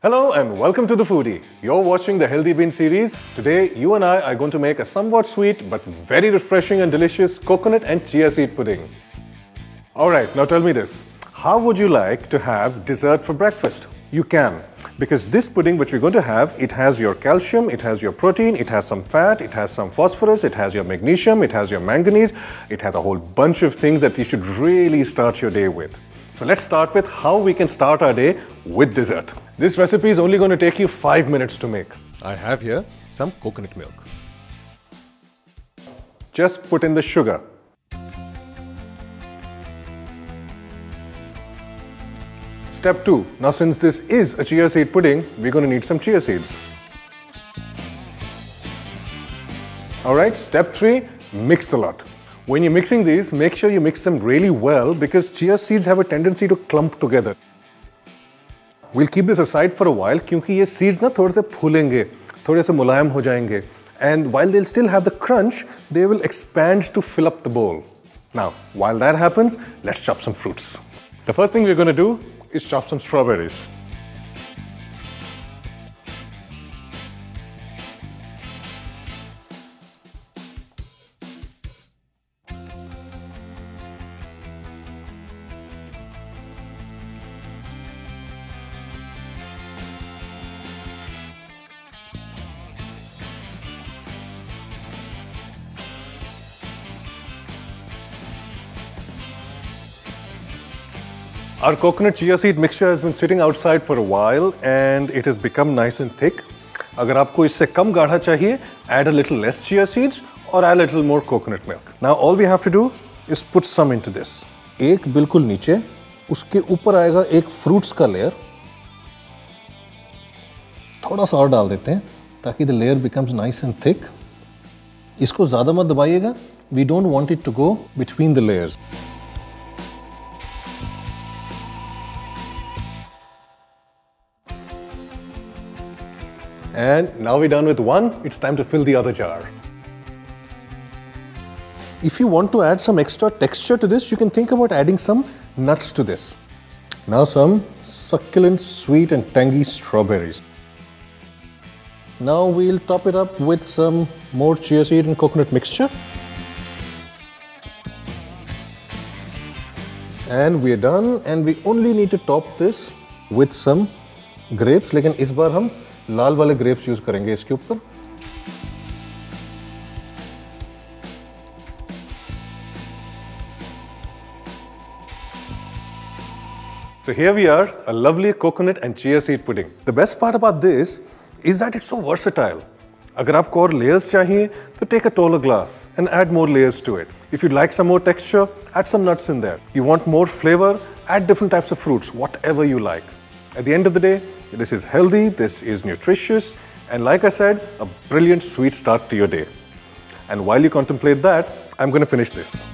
Hello and welcome to the Foodie. You're watching the Healthy Binge series. Today, you and I are going to make a somewhat sweet but very refreshing and delicious coconut and chia seed pudding. Alright, now tell me this. How would you like to have dessert for breakfast? You can, because this pudding which we're going to have, it has your calcium, it has your protein, it has some fat, it has some phosphorus, it has your magnesium, it has your manganese, it has a whole bunch of things that you should really start your day with. So let's start with how we can start our day with dessert. This recipe is only going to take you 5 minutes to make. I have here some coconut milk. Just put in the sugar. Step 2. Now since this is a chia seed pudding, we're going to need some chia seeds. Alright, step 3. Mix the lot. When you're mixing these, make sure you mix them really well because chia seeds have a tendency to clump together. We'll keep this aside for a while क्योंकि ये seeds ना थोड़े से फूलेंगे, थोड़े से मुलायम हो जाएंगे, and while they'll still have the crunch, they will expand to fill up the bowl. Now, while that happens, let's chop some fruits. The first thing we're going to do is chop some strawberries. Our coconut chia seed mixture has been sitting outside for a while and it has become nice and thick. अगर आपको इससे कम गाढ़ा चाहिए, add a little less chia seeds or add a little more coconut milk. Now all we have to do is put some into this. एक बिल्कुल नीचे, उसके ऊपर आएगा एक fruits का layer. थोड़ा सा और डाल देते हैं ताकि the layer becomes nice and thick. इसको ज़्यादा मत दबाइएगा. We don't want it to go between the layers. And now we're done with one, it's time to fill the other jar. If you want to add some extra texture to this, you can think about adding some nuts to this. Now some succulent, sweet and tangy strawberries. Now we'll top it up with some more chia seed and coconut mixture. And we're done, and we only need to top this with some grapes. लेकिन इस बार हम लाल वाले grapes use करेंगे इसके ऊपर. So here we are, a lovely coconut and chia seed pudding. The best part about this is that it's so versatile. अगर आपको और layers चाहिए, तो take a taller glass and add more layers to it. If you'd like some more texture, add some nuts in there. You want more flavor, add different types of fruits, whatever you like. At the end of the day, this is healthy, this is nutritious, and like I said, a brilliant sweet start to your day. And while you contemplate that, I'm going to finish this.